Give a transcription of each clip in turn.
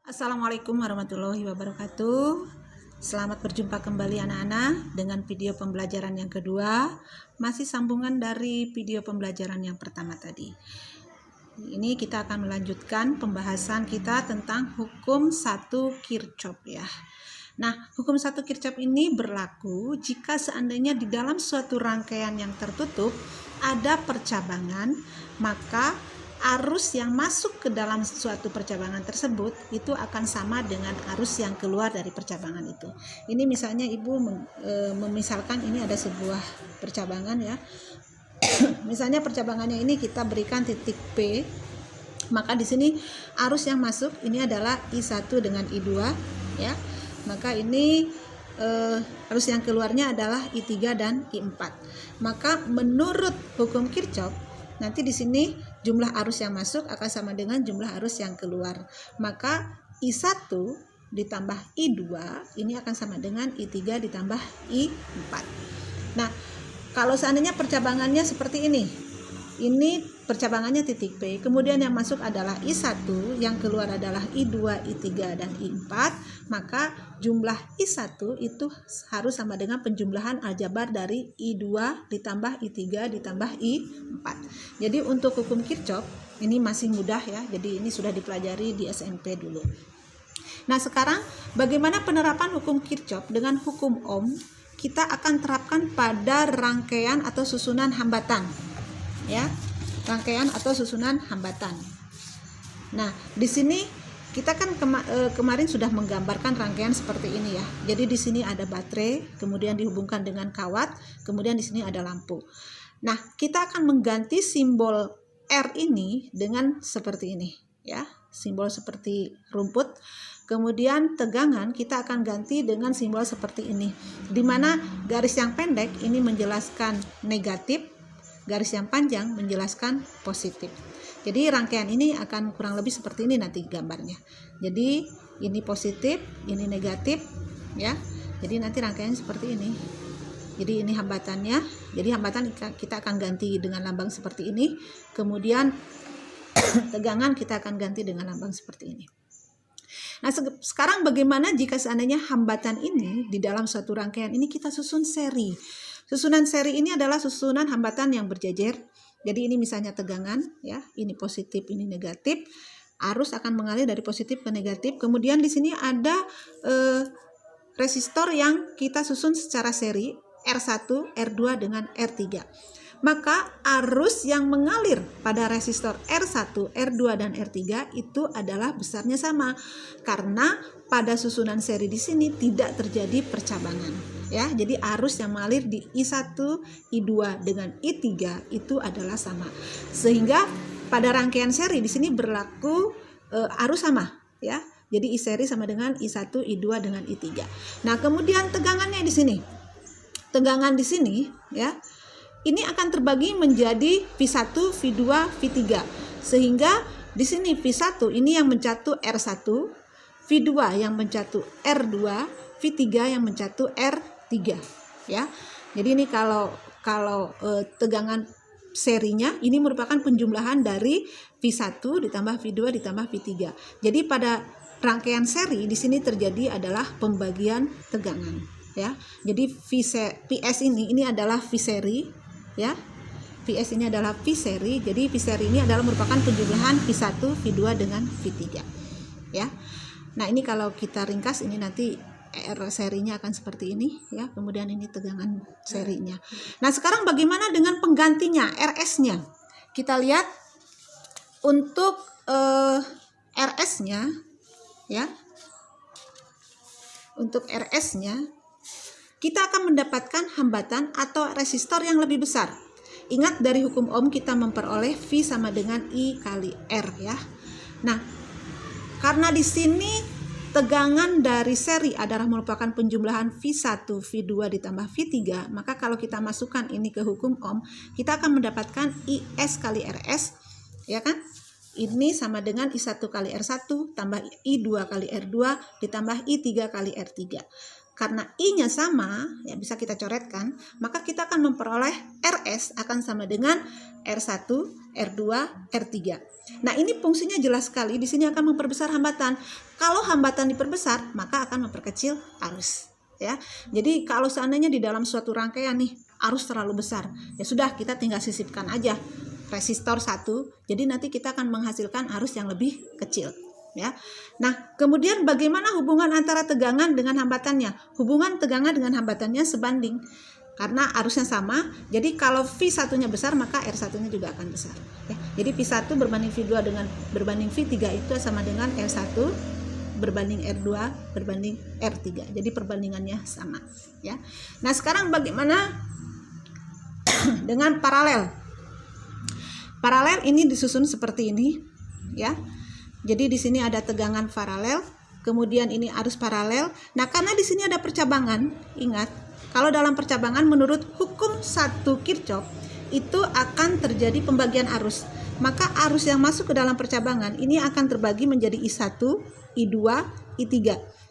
Assalamualaikum warahmatullahi wabarakatuh. Selamat berjumpa kembali anak-anak dengan video pembelajaran yang kedua. Masih sambungan dari video pembelajaran yang pertama tadi. Ini kita akan melanjutkan pembahasan kita tentang hukum 1 Kirchhoff ya. Nah, hukum 1 Kirchhoff ini berlaku jika seandainya di dalam suatu rangkaian yang tertutup ada percabangan, maka arus yang masuk ke dalam suatu percabangan tersebut itu akan sama dengan arus yang keluar dari percabangan itu. Ini misalnya ibu memisalkan ini ada sebuah percabangan ya. Misalnya percabangannya ini kita berikan titik P, maka di sini arus yang masuk ini adalah I1 dengan I2 ya. Maka ini arus yang keluarnya adalah I3 dan I4. Maka menurut hukum Kirchhoff nanti di sini jumlah arus yang masuk akan sama dengan jumlah arus yang keluar. Maka I1 ditambah I2 ini akan sama dengan I3 ditambah I4. Nah, kalau seandainya percabangannya seperti ini percabangannya titik P, kemudian yang masuk adalah I1, yang keluar adalah I2, I3, dan I4, maka jumlah I1 itu harus sama dengan penjumlahan aljabar dari I2 ditambah I3 ditambah I4. Jadi untuk hukum Kirchhoff ini masih mudah ya, jadi ini sudah dipelajari di SMP dulu. Nah, sekarang bagaimana penerapan hukum Kirchhoff dengan hukum Ohm kita akan terapkan pada rangkaian atau susunan hambatan ya, rangkaian atau susunan hambatan. Nah, di sini kita kan kemarin sudah menggambarkan rangkaian seperti ini ya. Jadi di sini ada baterai, kemudian dihubungkan dengan kawat, kemudian di sini ada lampu. Nah, kita akan mengganti simbol R ini dengan seperti ini ya, simbol seperti rumput. Kemudian tegangan kita akan ganti dengan simbol seperti ini, di mana garis yang pendek ini menjelaskan negatif, garis yang panjang menjelaskan positif. Jadi rangkaian ini akan kurang lebih seperti ini nanti gambarnya. Jadi ini positif, ini negatif ya. Jadi nanti rangkaiannya seperti ini. Jadi ini hambatannya. Jadi hambatan kita akan ganti dengan lambang seperti ini. Kemudian tegangan kita akan ganti dengan lambang seperti ini. Nah, sekarang bagaimana jika seandainya hambatan ini di dalam suatu rangkaian ini kita susun seri. Susunan seri ini adalah susunan hambatan yang berjejer. Jadi ini misalnya tegangan ya, ini positif, ini negatif. Arus akan mengalir dari positif ke negatif. Kemudian di sini ada resistor yang kita susun secara seri, R1, R2 dengan R3. Maka arus yang mengalir pada resistor R1, R2 dan R3 itu adalah besarnya sama karena pada susunan seri di sini tidak terjadi percabangan ya. Jadi arus yang mengalir di I1, I2 dengan I3 itu adalah sama. Sehingga pada rangkaian seri di sini berlaku arus sama ya. Jadi I seri sama dengan I1, I2 dengan I3. Nah, kemudian tegangannya di sini. Tegangan di sini ya. Ini akan terbagi menjadi V1, V2, V3. Sehingga di sini V1 ini yang mencatu R1, V2 yang mencatu R2, V3 yang mencatu R3 ya. Jadi ini kalau tegangan serinya ini merupakan penjumlahan dari V1 ditambah V2 ditambah V3. Jadi pada rangkaian seri di sini terjadi adalah pembagian tegangan ya. Jadi PS ini adalah V seri ya. VS ini adalah V seri. Jadi V seri ini adalah merupakan penjumlahan V1, V2 dengan V3 ya. Nah, ini kalau kita ringkas ini nanti R serinya akan seperti ini ya. Kemudian ini tegangan serinya. Nah, sekarang bagaimana dengan penggantinya, RS-nya? Kita lihat untuk RS-nya ya. Untuk RS-nya kita akan mendapatkan hambatan atau resistor yang lebih besar. Ingat dari hukum Ohm kita memperoleh V sama dengan I kali R ya. Nah, karena di sini tegangan dari seri adalah merupakan penjumlahan V1, V2 ditambah V3, maka kalau kita masukkan ini ke hukum Ohm, kita akan mendapatkan IS kali RS, ya kan? Ini sama dengan I1 kali R1 tambah I2 kali R2 ditambah I3 kali R3. karena I-nya sama, ya bisa kita coretkan, maka kita akan memperoleh RS akan sama dengan R1, R2, R3. Nah, ini fungsinya jelas sekali, di sini akan memperbesar hambatan. Kalau hambatan diperbesar, maka akan memperkecil arus, ya. Jadi kalau seandainya di dalam suatu rangkaian nih, arus terlalu besar, ya sudah, kita tinggal sisipkan aja resistor 1, jadi nanti kita akan menghasilkan arus yang lebih kecil. Ya. Nah, kemudian bagaimana hubungan antara tegangan dengan hambatannya? Hubungan tegangan dengan hambatannya sebanding. Karena arusnya sama, jadi kalau V1-nya besar, maka R1-nya juga akan besar. Ya. Jadi V1 berbanding V2 berbanding V3 itu sama dengan R1 berbanding R2 berbanding R3. Jadi perbandingannya sama. Ya. Nah, sekarang bagaimana dengan paralel? Paralel ini disusun seperti ini, ya. Jadi di sini ada tegangan paralel, kemudian ini arus paralel. Nah, karena di sini ada percabangan, ingat, kalau dalam percabangan menurut hukum 1 Kirchhoff itu akan terjadi pembagian arus. Maka arus yang masuk ke dalam percabangan ini akan terbagi menjadi I1, I2, I3.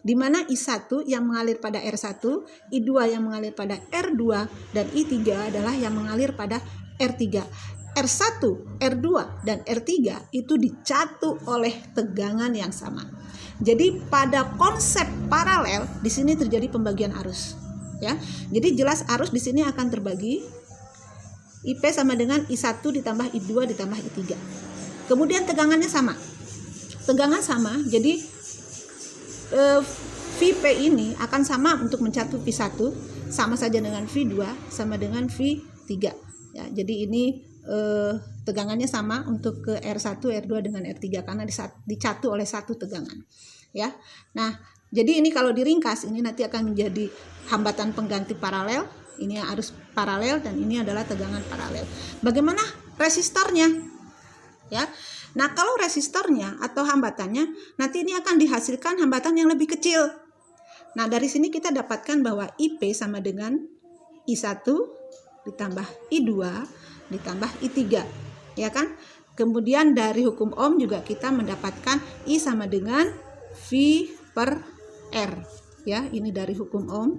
Di mana I1 yang mengalir pada R1, I2 yang mengalir pada R2, dan I3 adalah yang mengalir pada R3. R1, R2, dan R3 itu dicatu oleh tegangan yang sama. Jadi pada konsep paralel di sini terjadi pembagian arus, ya. Jadi jelas arus di sini akan terbagi IP sama dengan I1 ditambah I2 ditambah I3. Kemudian tegangannya sama. Tegangan sama, jadi VP ini akan sama untuk mencatu V1 sama saja dengan V2 sama dengan V3. Ya, jadi ini tegangannya sama untuk ke R1, R2 dengan R3 karena dicatu oleh satu tegangan, ya. Nah, jadi ini kalau diringkas ini nanti akan menjadi hambatan pengganti paralel, ini arus paralel, dan ini adalah tegangan paralel. Bagaimana resistornya? Ya. Nah, kalau resistornya atau hambatannya nanti ini akan dihasilkan hambatan yang lebih kecil. Nah, dari sini kita dapatkan bahwa IP sama dengan I1 ditambah I2 ditambah I3, ya kan? Kemudian dari hukum Ohm juga kita mendapatkan I sama dengan V per R, ya. Ini dari hukum Ohm.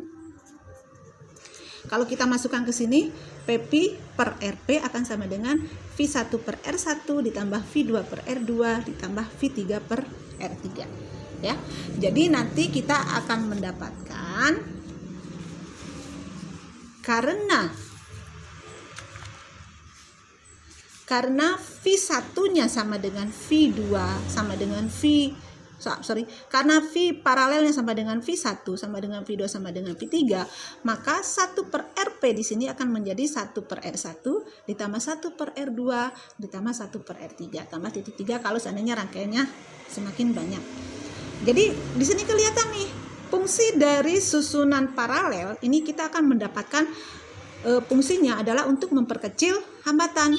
Kalau kita masukkan ke sini, PP per RP akan sama dengan V1 per R1 ditambah V2 per R2 ditambah V3 per R3, ya. Jadi nanti kita akan mendapatkan, karena V1-nya sama dengan V2 sama dengan karena V paralelnya sama dengan V1 sama dengan V2 sama dengan V3, maka 1 per RP di sini akan menjadi 1 per R1 ditambah 1 per R2 ditambah 1 per R3 tambah titik 3 kalau seandainya rangkaiannya semakin banyak. Jadi di sini kelihatan nih fungsi dari susunan paralel ini, kita akan mendapatkan fungsinya adalah untuk memperkecil hambatan.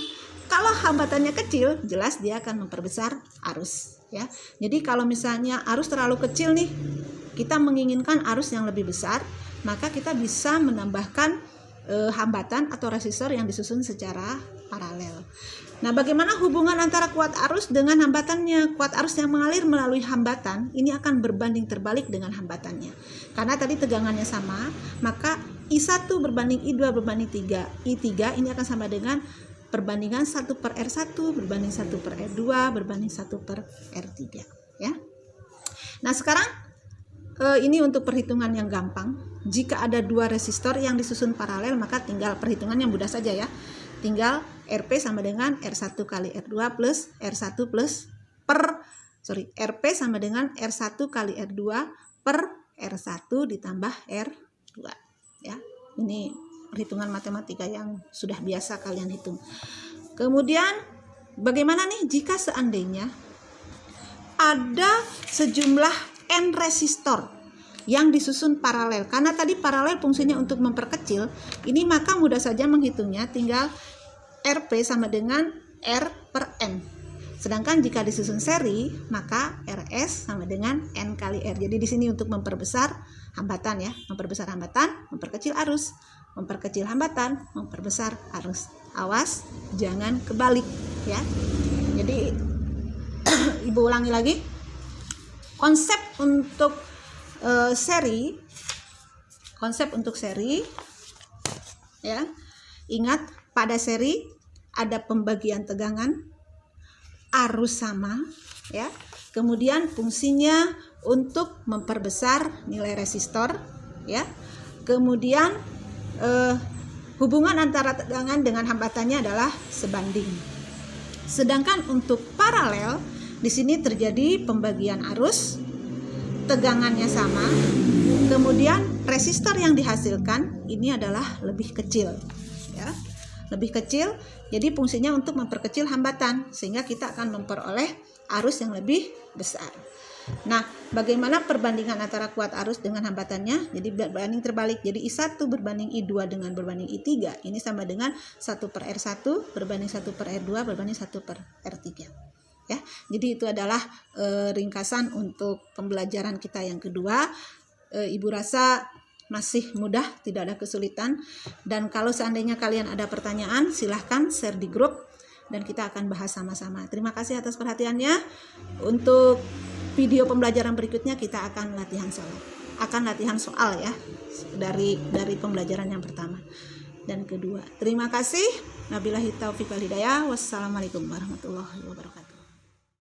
Kalau hambatannya kecil, jelas dia akan memperbesar arus, ya. Jadi kalau misalnya arus terlalu kecil nih, kita menginginkan arus yang lebih besar, maka kita bisa menambahkan hambatan atau resistor yang disusun secara paralel. Nah, bagaimana hubungan antara kuat arus dengan hambatannya? Kuat arus yang mengalir melalui hambatan ini akan berbanding terbalik dengan hambatannya. Karena tadi tegangannya sama, maka I1 berbanding I2 berbanding I3 ini akan sama dengan perbandingan 1 per R1 berbanding 1 per R2 berbanding 1 per R3, ya. Nah, sekarang ini untuk perhitungan yang gampang. Jika ada dua resistor yang disusun paralel, maka tinggal perhitungan yang mudah saja, ya. Tinggal RP sama dengan R1 kali R2 plus R1 RP sama dengan R1 kali R2 per R1 ditambah R2, ya. Ini perhitungan matematika yang sudah biasa kalian hitung. Kemudian bagaimana nih jika seandainya ada sejumlah N resistor yang disusun paralel? Karena tadi paralel fungsinya untuk memperkecil, ini maka mudah saja menghitungnya, tinggal RP sama dengan R per N. Sedangkan jika disusun seri, maka RS sama dengan N kali R. Jadi di sini untuk memperbesar hambatan, ya, memperbesar hambatan, memperkecil arus, memperkecil hambatan, memperbesar arus. Awas jangan kebalik, ya. Jadi Ibu ulangi lagi. Konsep untuk seri Konsep untuk seri, ya. Ingat, pada seri ada pembagian tegangan, arus sama, ya. Kemudian fungsinya untuk memperbesar nilai resistor, ya. Kemudian hubungan antara tegangan dengan hambatannya adalah sebanding. Sedangkan untuk paralel, di sini terjadi pembagian arus, tegangannya sama, kemudian resistor yang dihasilkan ini adalah lebih kecil, ya, lebih kecil. Jadi fungsinya untuk memperkecil hambatan sehingga kita akan memperoleh arus yang lebih besar. Nah, bagaimana perbandingan antara kuat arus dengan hambatannya? Jadi berbanding terbalik. Jadi I1 berbanding I2 dengan berbanding I3. Ini sama dengan 1/R1 berbanding 1/R2 berbanding 1/R3. Ya, jadi itu adalah ringkasan untuk pembelajaran kita yang kedua. Ibu rasa masih mudah, tidak ada kesulitan. Dan kalau seandainya kalian ada pertanyaan, silahkan share di grup dan kita akan bahas sama-sama. Terima kasih atas perhatiannya. Untuk video pembelajaran berikutnya kita akan latihan soal ya, dari pembelajaran yang pertama dan kedua. Terima kasih. Wabillahi taufiq wal hidayah. Wassalamualaikum warahmatullahi wabarakatuh.